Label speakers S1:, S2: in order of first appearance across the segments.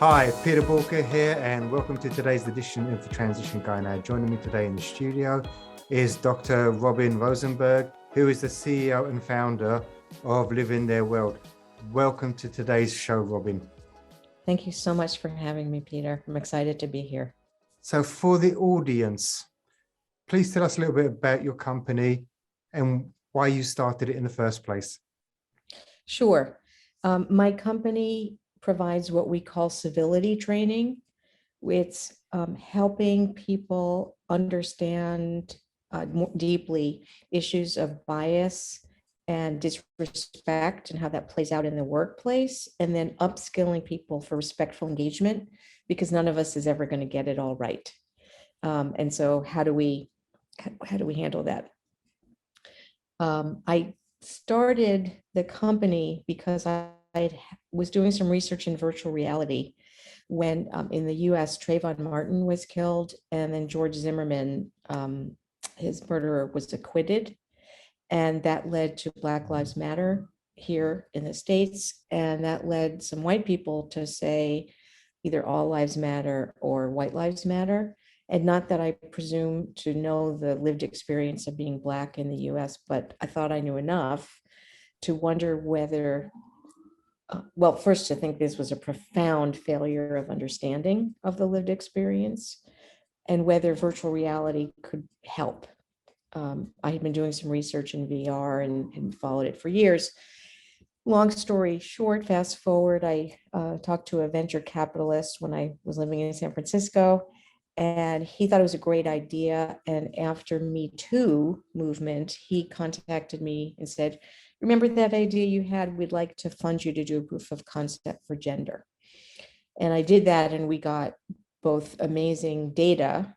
S1: Hi, Peter Walker here, and welcome to today's edition of the Transition Guy. Now, joining me today in the studio is Dr. Robin Rosenberg, who is the CEO and founder of Live in Their World. Welcome to today's show, Robin.
S2: Thank you so much for having me, Peter. I'm excited to be here.
S1: So for the audience, please tell us a little bit about your company and why you started it in the first place.
S2: Sure. My company provides what we call civility training. It's helping people understand more deeply issues of bias and disrespect and how that plays out in the workplace, and then upskilling people for respectful engagement, because none of us is ever going to get it all right. And so how do we handle that? I started the company because I was doing some research in virtual reality when in the US, Trayvon Martin was killed, and then George Zimmerman, his murderer, was acquitted. And that led to Black Lives Matter here in the States. And that led some white people to say either all lives matter or white lives matter. And not that I presume to know the lived experience of being Black in the US, but I thought I knew enough to wonder whether, well, first to think this was a profound failure of understanding of the lived experience, and whether virtual reality could help. I had been doing some research in VR and followed it for years. Long story short, fast forward, I talked to a venture capitalist when I was living in San Francisco, and he thought it was a great idea. And after Me Too movement, he contacted me and said, remember that idea you had? We'd like to fund you to do a proof of concept for gender. And I did that, and we got both amazing data,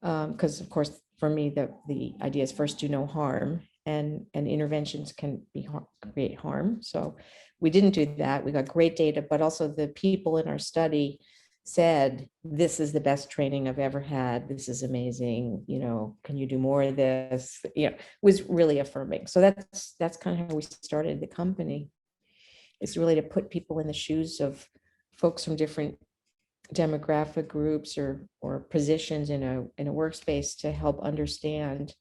S2: because of course, for me, the idea is first do no harm, and interventions can create harm. So we didn't do that. We got great data, but also the people in our study said, this is the best training I've ever had. This is amazing. Can you do more of this? It was really affirming. So that's kind of how we started the company. It's really to put people in the shoes of folks from different demographic groups or positions in a workspace to help understand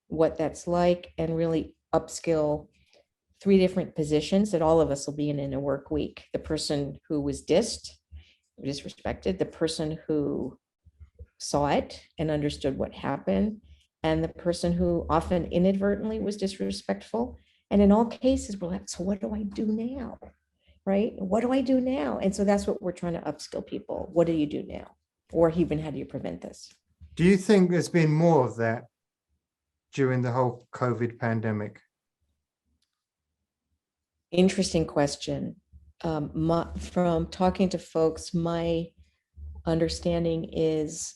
S2: what that's like, and really upskill 3 different positions that all of us will be in a work week. The person who was disrespected, the person who saw it and understood what happened, and the person who often inadvertently was disrespectful. And in all cases, we're like, so what do I do now? Right? What do I do now? And so that's what we're trying to upskill people. What do you do now? Or even how do you prevent this?
S1: Do you think there's been more of that during the whole COVID pandemic?
S2: Interesting question. From talking to folks, my understanding is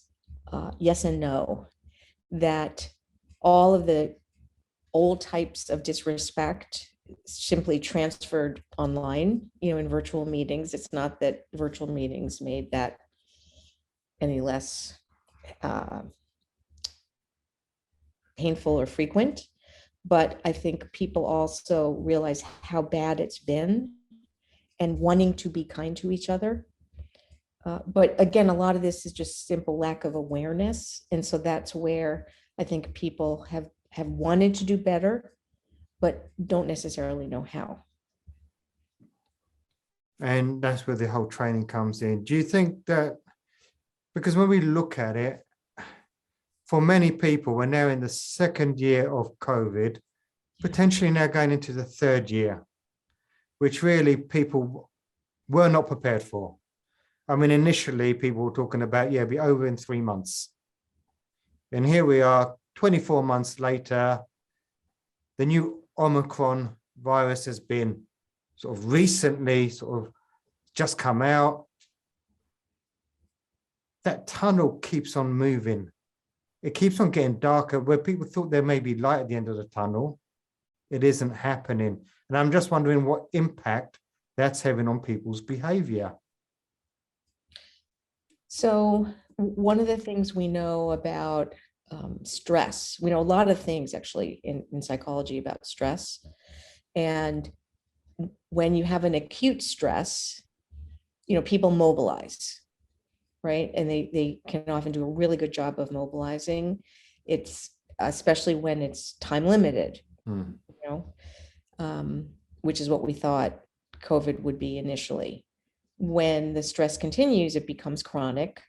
S2: yes and no, that all of the old types of disrespect simply transferred online, in virtual meetings. It's not that virtual meetings made that any less painful or frequent, but I think people also realize how bad it's been and wanting to be kind to each other. But again, a lot of this is just simple lack of awareness. And so that's where I think people have wanted to do better, but don't necessarily know how.
S1: And that's where the whole training comes in. Do you think that, because when we look at it, for many people, we're now in the 2nd year of COVID, potentially now going into the 3rd year, which really people were not prepared for. I mean, initially people were talking about, it'll be over in 3 months. And here we are 24 months later. The new Omicron virus has been sort of recently just come out. That tunnel keeps on moving. It keeps on getting darker. Where people thought there may be light at the end of the tunnel, it isn't happening. And I'm just wondering what impact that's having on people's behavior.
S2: So one of the things we know about stress, we know a lot of things actually in psychology about stress. And when you have an acute stress, people mobilize, right? And they can often do a really good job of mobilizing. It's especially when it's time limited,
S1: Hmm.
S2: you know, which is what we thought COVID would be initially. When the stress continues, it becomes chronic.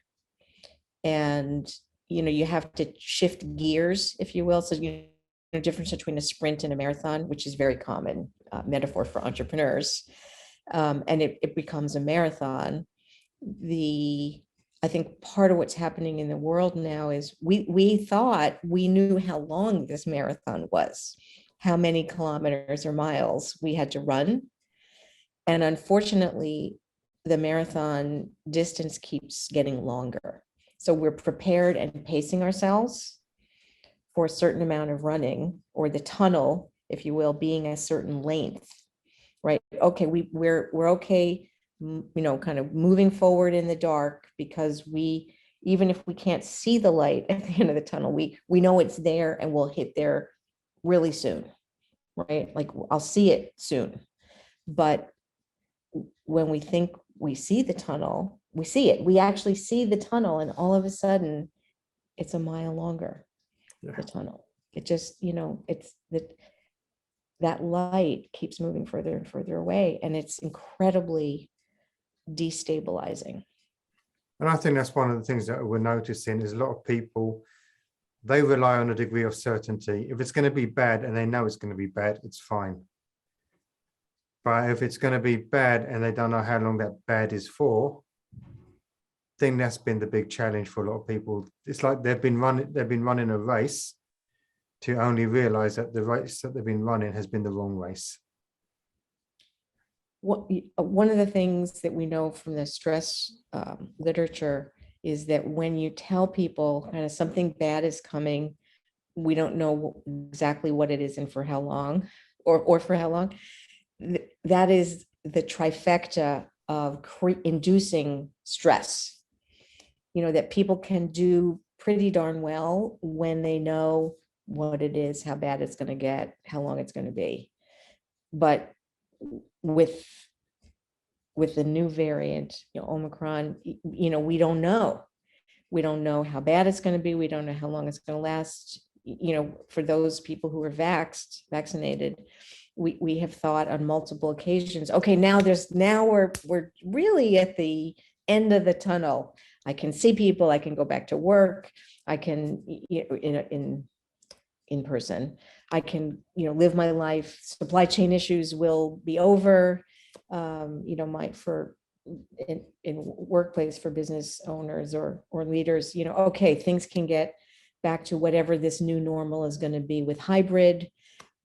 S2: And, you have to shift gears, if you will. So, the difference between a sprint and a marathon, which is very common metaphor for entrepreneurs, and it becomes a marathon. I think part of what's happening in the world now is we thought we knew how long this marathon was, how many kilometers or miles we had to run. And unfortunately, the marathon distance keeps getting longer. So we're prepared and pacing ourselves for a certain amount of running, or the tunnel, if you will, being a certain length, right? Okay, we're okay, kind of moving forward in the dark, because even if we can't see the light at the end of the tunnel, we know it's there and we'll hit there really soon, right? Like, I'll see it soon. But when we think we see the tunnel, we see it. We actually see the tunnel, and all of a sudden, it's a mile longer.
S1: Yeah.
S2: The tunnel. It just, it's that light keeps moving further and further away, and it's incredibly destabilizing.
S1: And I think that's one of the things that we're noticing is a lot of people, they rely on a degree of certainty. If it's going to be bad and they know it's going to be bad, it's fine. But if it's going to be bad and they don't know how long that bad is for, I think that's been the big challenge for a lot of people. It's like they've been running a race to only realize that the race that they've been running has been the wrong race.
S2: One of the things that we know from the stress literature is that when you tell people kind of something bad is coming, we don't know exactly what it is and for how long, or for how long. That is the trifecta of inducing stress. That people can do pretty darn well when they know what it is, how bad it's going to get, how long it's going to be. But with the new variant, Omicron, we don't know. We don't know how bad it's going to be. We don't know how long it's going to last. For those people who are vaccinated, we have thought on multiple occasions, okay, now we're really at the end of the tunnel. I can see people, I can go back to work, I can, in person, I can, live my life. Supply chain issues will be over. In workplace for business owners or leaders, okay, things can get back to whatever this new normal is going to be with hybrid,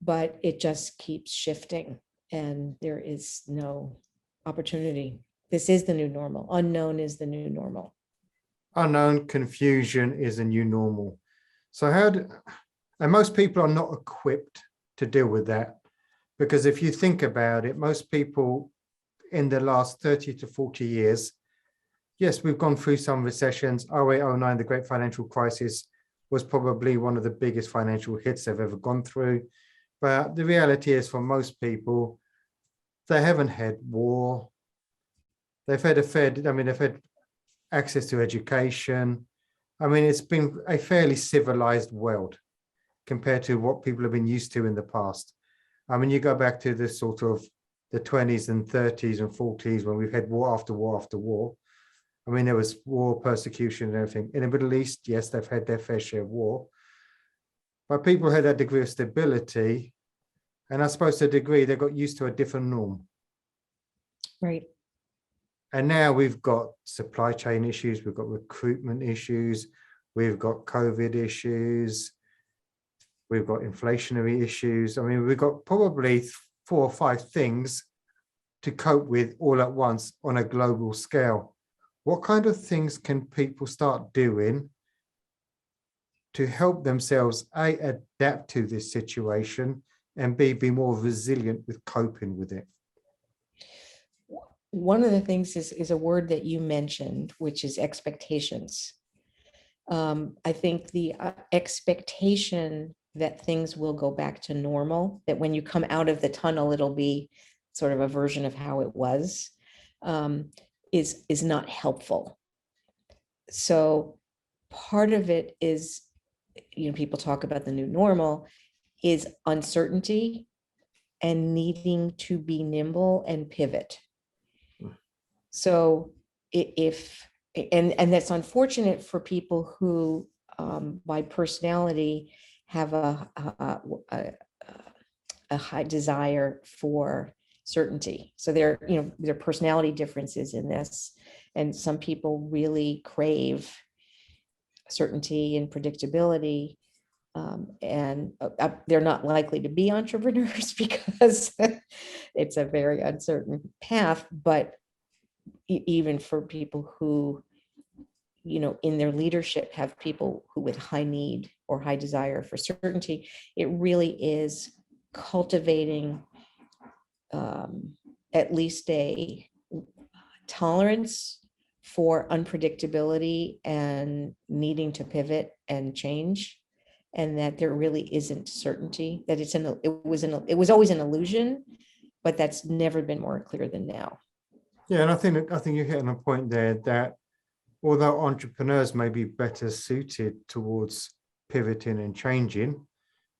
S2: but it just keeps shifting and there is no opportunity. This is the new normal. Unknown is the new normal.
S1: Unknown, confusion is a new normal. So and most people are not equipped to deal with that, because if you think about it, most people in the last 30 to 40 years, yes, we've gone through some recessions. 08, 09, the great financial crisis was probably one of the biggest financial hits they've ever gone through. But the reality is, for most people, they haven't had war. They've had they've had access to education. It's been a fairly civilized world compared to what people have been used to in the past. You go back to this sort of the 20s and 30s and 40s when we've had war after war after war. There was war, persecution and everything. In the Middle East, yes, they've had their fair share of war. But people had that degree of stability. And I suppose to a degree, they got used to a different norm.
S2: Right.
S1: And now we've got supply chain issues, we've got recruitment issues, we've got COVID issues, we've got inflationary issues. We've got probably 4 or 5 things to cope with all at once on a global scale. What kind of things can people start doing to help themselves, A, adapt to this situation, and B, be more resilient with coping with it?
S2: One of the things is a word that you mentioned, which is expectations. I think the expectation that things will go back to normal, that when you come out of the tunnel, it'll be sort of a version of how it was. is not helpful. So part of it is, people talk about the new normal, is uncertainty and needing to be nimble and pivot. So if, and that's unfortunate for people who by personality have a high desire for certainty. So there are personality differences in this, and some people really crave certainty and predictability, and they're not likely to be entrepreneurs because it's a very uncertain path. But even for people who, in their leadership have people who with high need or high desire for certainty, it really is cultivating at least a tolerance for unpredictability and needing to pivot and change, and that there really isn't certainty, that it was always an illusion, but that's never been more clear than now.
S1: Yeah, and I think you're hitting a point there that although entrepreneurs may be better suited towards pivoting and changing,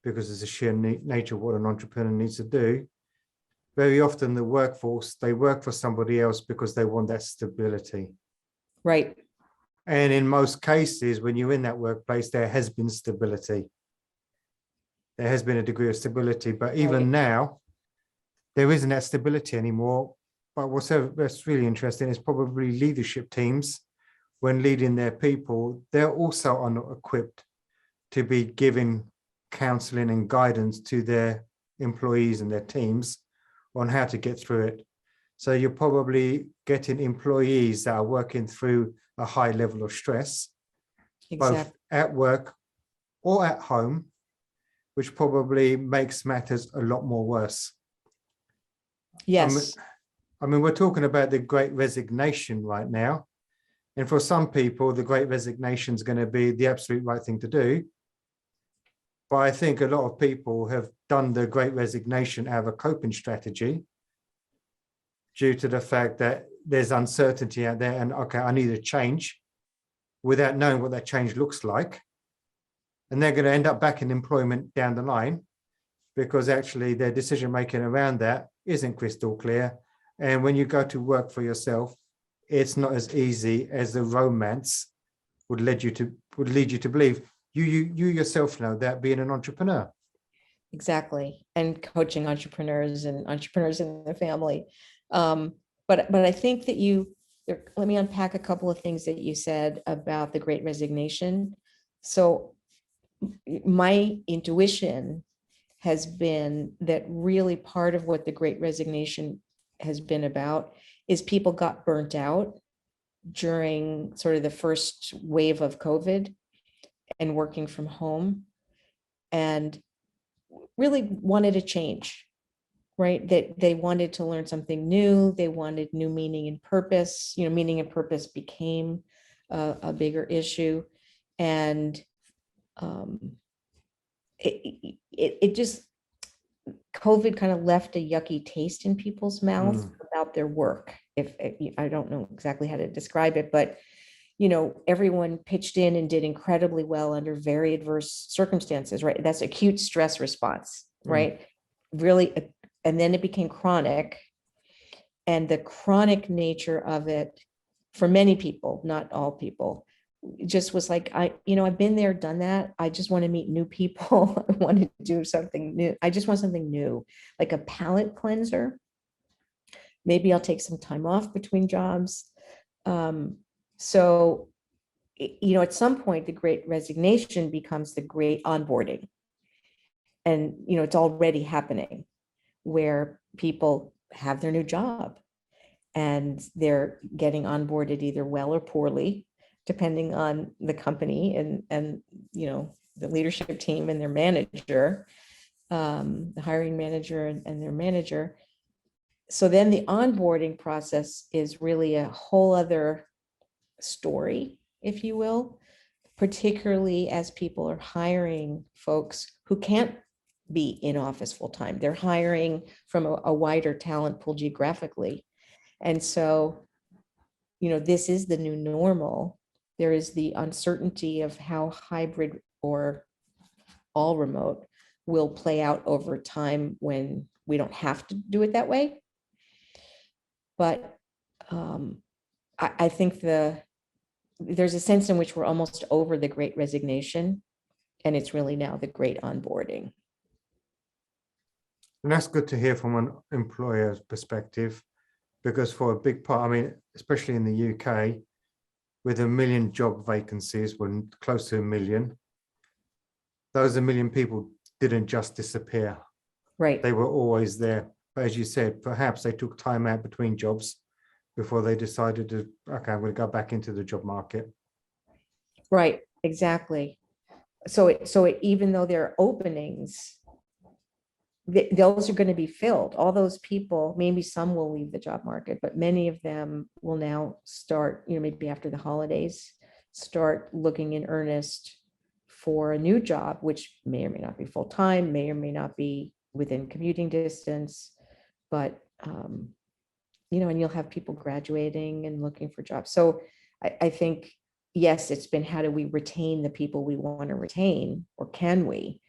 S1: because it's a sheer nature of what an entrepreneur needs to do, very often the workforce, they work for somebody else because they want that stability.
S2: Right.
S1: And in most cases, when you're in that workplace, there has been stability. There has been a degree of stability, but even now, there isn't that stability anymore. But what's really interesting is probably leadership teams, when leading their people, they're also not equipped to be giving counseling and guidance to their employees and their teams on how to get through it. So you're probably getting employees that are working through a high level of stress, both at work or at home, which probably makes matters a lot more worse.
S2: Yes.
S1: I mean, we're talking about the Great Resignation right now. And for some people, the Great Resignation is going to be the absolute right thing to do. But I think a lot of people have done the Great Resignation out of a coping strategy due to the fact that there's uncertainty out there and, okay, I need a change without knowing what that change looks like. And they're going to end up back in employment down the line because actually their decision-making around that isn't crystal clear. And when you go to work for yourself, it's not as easy as the romance would lead you to believe. You yourself know that, being an entrepreneur.
S2: Exactly. And coaching entrepreneurs and entrepreneurs in the family. But I think that let me unpack a couple of things that you said about the Great Resignation. So my intuition has been that really part of what the Great Resignation has been about is people got burnt out during sort of the first wave of COVID and working from home, and really wanted a change, right? That they wanted to learn something new. They wanted new meaning and purpose. Meaning and purpose became a bigger issue. And it just, COVID kind of left a yucky taste in people's mouths about their work. If I don't know exactly how to describe it, but everyone pitched in and did incredibly well under very adverse circumstances, right? That's acute stress response, right? Really, and then it became chronic. And the chronic nature of it, for many people, not all people, just was like, I've been there, done that. I just want to meet new people. I want to do something new. I just want something new, like a palate cleanser. Maybe I'll take some time off between jobs. So, at some point, the Great Resignation becomes the Great Onboarding. And, it's already happening where people have their new job and they're getting onboarded either well or poorly, depending on the company and the leadership team and their manager, the hiring manager and their manager. So then the onboarding process is really a whole other story, if you will, particularly as people are hiring folks who can't be in office full time. They're hiring from a wider talent pool geographically. And so this is the new normal. There is the uncertainty of how hybrid or all remote will play out over time when we don't have to do it that way. But I think there's a sense in which we're almost over the great resignation, and it's really now the great onboarding.
S1: And that's good to hear from an employer's perspective, because for a big part, I mean, especially in the UK, with 1 million job vacancies, well, close to 1 million, those 1 million people didn't just disappear.
S2: Right.
S1: They were always there. But as you said, perhaps they took time out between jobs before they decided to, okay, I'm going to go back into the job market.
S2: Right, exactly. So even though there are openings, those are going to be filled. All those people, maybe some will leave the job market, but many of them will now start, maybe after the holidays, start looking in earnest for a new job, which may or may not be full-time, may or may not be within commuting distance, but and you'll have people graduating and looking for jobs. So I think, yes, it's been, how do we retain the people we want to retain, or can we?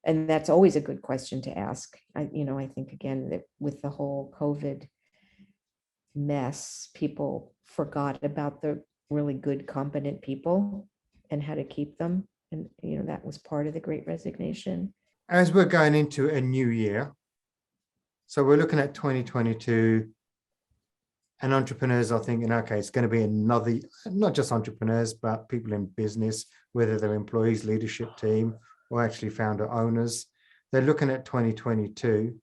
S2: And that's always a good question to ask. I think, again, that with the whole COVID mess, people forgot about the really good, competent people and how to keep them. And, that was part of the great resignation.
S1: As we're going into a new year, so we're looking at 2022, and entrepreneurs are thinking, okay, it's going to be another, not just entrepreneurs, but people in business, whether they're employees, leadership team, or actually founder owners. They're looking at 2022.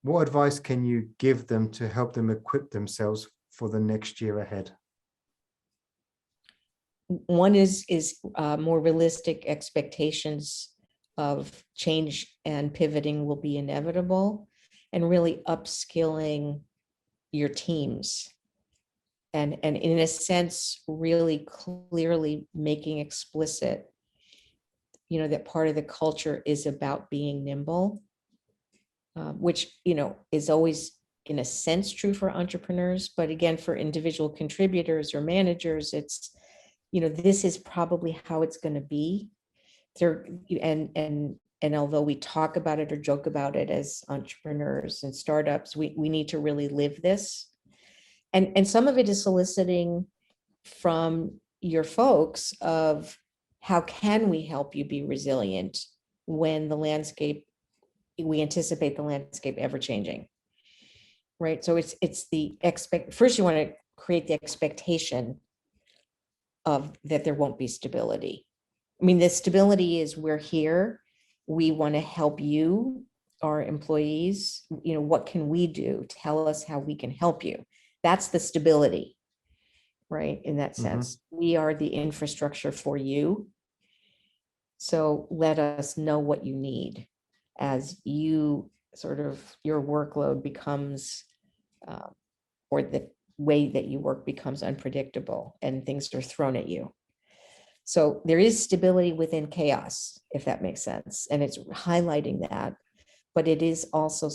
S1: What advice can you give them to help them equip themselves for the next year ahead?
S2: One is more realistic expectations of change and pivoting will be inevitable, and really upskilling your teams. And in a sense, really clearly making explicit, that part of the culture is about being nimble, which, is always in a sense true for entrepreneurs. But again, for individual contributors or managers, it's, this is probably how it's going to be there. And although we talk about it or joke about it as entrepreneurs and startups, we need to really live this. And some of it is soliciting from your folks of, how can we help you be resilient when we anticipate the landscape ever changing, right? So it's first you want to create the expectation of that there won't be stability. I mean, the stability is, we're here, we want to help you, our employees, what can we do? Tell us how we can help you. That's the stability, right? In that sense, we are the infrastructure for you. So let us know what you need as you your workload becomes, or the way that you work becomes unpredictable and things are thrown at you. So there is stability within chaos, if that makes sense. And it's highlighting that, but it is also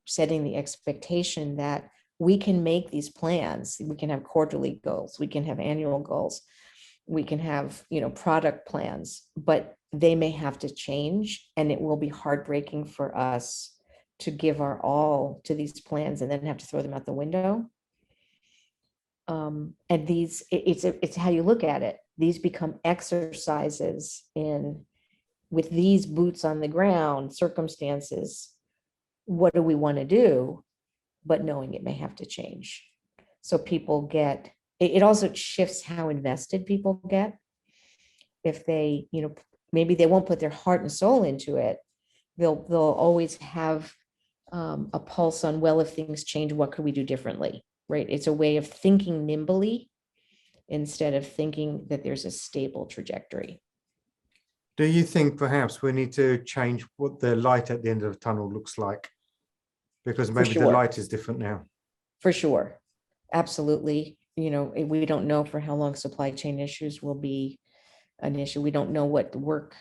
S2: setting the expectation that we can make these plans. We can have quarterly goals, we can have annual goals, we can have, product plans, but they may have to change, and it will be heartbreaking for us to give our all to these plans and then have to throw them out the window. And it's how you look at it. These become exercises with these boots on the ground circumstances. What do we want to do? But knowing it may have to change. So people it also shifts how invested people get. If they, maybe they won't put their heart and soul into it, they'll always have a pulse on, well, if things change, what could we do differently, right? It's a way of thinking nimbly instead of thinking that there's a stable trajectory.
S1: Do you think perhaps we need to change what the light at the end of the tunnel looks like? Because maybe the light is different now. For
S2: sure. Absolutely. We don't know for how long supply chain issues will be an issue. We don't know what the work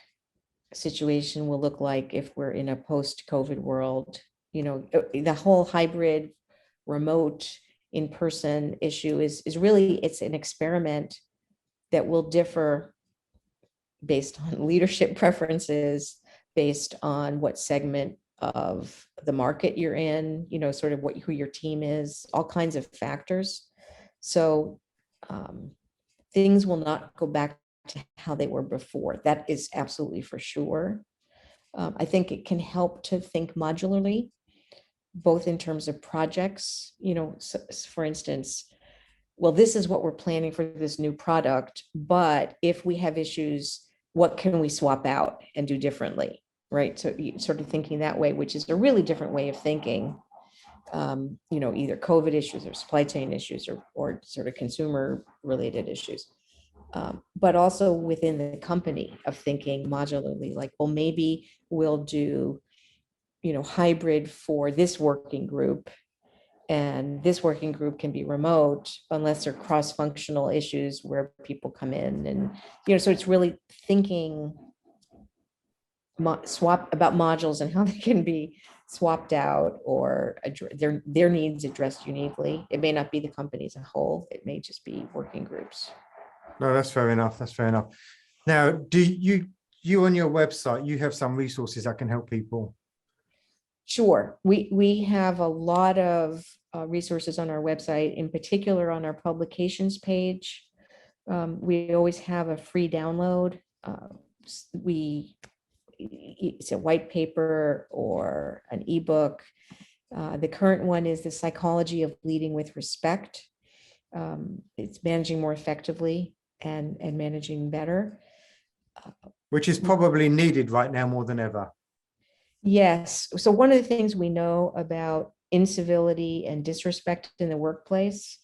S2: situation will look like if we're in a post-COVID world. The whole hybrid, remote, in-person issue is really, it's an experiment that will differ based on leadership preferences, based on what segment of the market you're in, sort of who your team is, all kinds of factors. So things will not go back to how they were before. That is absolutely for sure. I think it can help to think modularly, both in terms of projects, for instance, well, this is what we're planning for this new product, but if we have issues, what can we swap out and do differently, right? So sort of thinking that way, which is a really different way of thinking, either COVID issues or supply chain issues or sort of consumer related issues. But also within the company of thinking modularly, like, well, maybe we'll do, hybrid for this working group, and this working group can be remote unless they're cross-functional issues where people come in, and so it's really thinking swap about modules and how they can be swapped out or their needs addressed uniquely. It may not be the company as a whole, it may just be working groups.
S1: No, that's fair enough. That's fair enough. Now, do you on your website, you have some resources that can help people?
S2: Sure. We have a lot of resources on our website, in particular on our publications page. We always have a free download. It's a white paper or an ebook. The current one is The Psychology of Leading with Respect. It's managing more effectively and managing better.
S1: Which is probably needed right now more than ever.
S2: Yes. So one of the things we know about incivility and disrespect in the workplace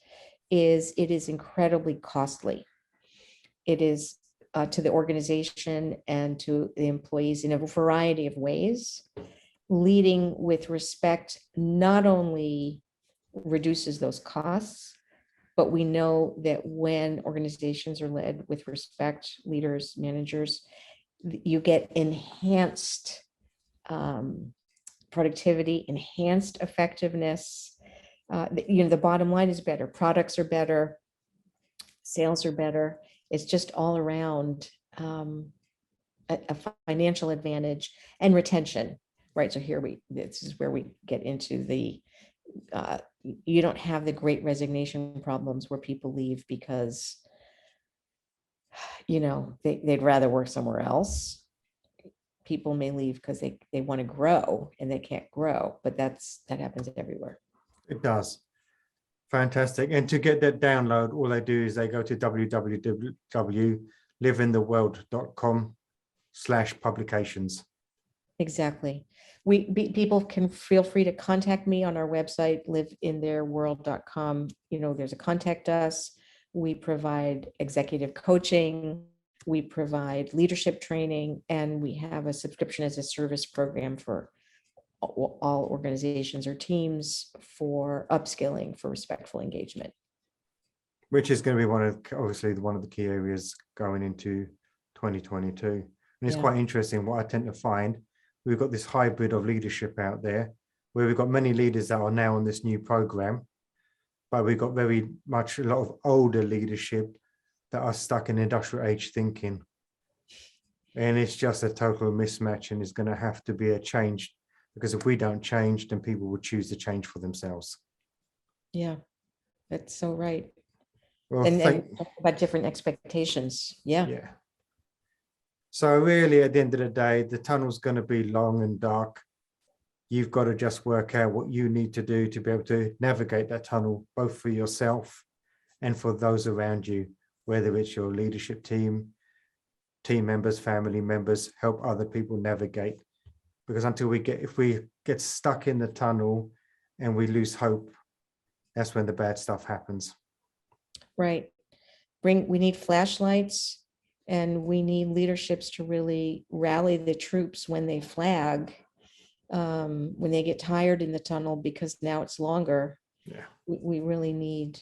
S2: is it is incredibly costly. It is to the organization and to the employees in a variety of ways. Leading with respect not only reduces those costs, but we know that when organizations are led with respect, leaders, managers, you get enhanced productivity, enhanced effectiveness. The bottom line is better. Products are better. Sales are better. It's just all around a financial advantage and retention, right? So this is where we get into the, you don't have the great resignation problems where people leave because, they'd rather work somewhere else. People may leave because they want to grow and they can't grow, but that happens everywhere.
S1: It does. Fantastic. And to get that download, all they do is they go to www.liveintheworld.com/publications.
S2: Exactly. People can feel free to contact me on our website, liveintheirworld.com. There's a contact us. We provide executive coaching. We provide leadership training, and we have a subscription as a service program for all organizations or teams for upskilling for respectful engagement.
S1: Which is going to be one of the key areas going into 2022. And it's quite interesting what I tend to find. We've got this hybrid of leadership out there where we've got many leaders that are now on this new program, but we've got very much a lot of older leadership that are stuck in industrial age thinking. And it's just a total mismatch, and it's going to have to be a change, because if we don't change, then people will choose to change for themselves.
S2: Yeah, that's so right.
S1: Well,
S2: and about different expectations. Yeah.
S1: So really, at the end of the day, the tunnel's going to be long and dark. You've got to just work out what you need to do to be able to navigate that tunnel, both for yourself and for those around you, whether it's your leadership team members, family members, help other people navigate. Because if we get stuck in the tunnel and we lose hope, that's when the bad stuff happens. Right.
S2: We need flashlights, and we need leaderships to really rally the troops when they flag, when they get tired in the tunnel, because now it's longer.
S1: Yeah.
S2: We really need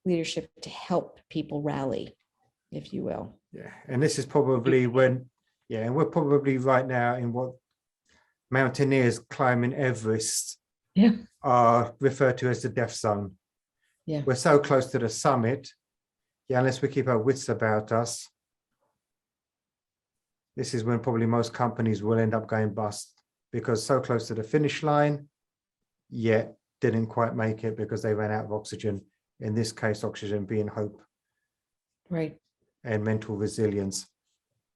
S2: leadership to help people rally, if you will.
S1: Yeah. And this is probably and we're probably right now in what mountaineers climbing Everest are referred to as the death zone.
S2: Yeah.
S1: we're so close to the summit. Yeah, unless we keep our wits about us, this is when probably most companies will end up going bust, because so close to the finish line, yet didn't quite make it because they ran out of oxygen. In this case, oxygen being hope
S2: Right.
S1: and mental resilience.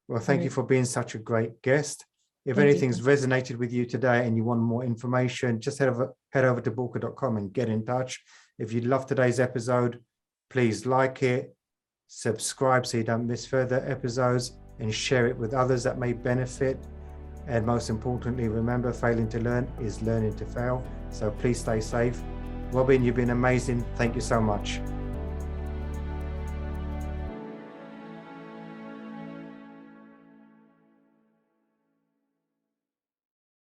S1: Well, thank you
S2: Right.
S1: for being such a great guest. If
S2: Thank you.
S1: anything's resonated with you today and you want more information, just head over to bulka.com and get in touch. If you love today's episode, please like it, subscribe so you don't miss further episodes, and share it with others that may benefit. And most importantly, remember, failing to learn is learning to fail. So please stay safe. Robin, you've been amazing. Thank you so much.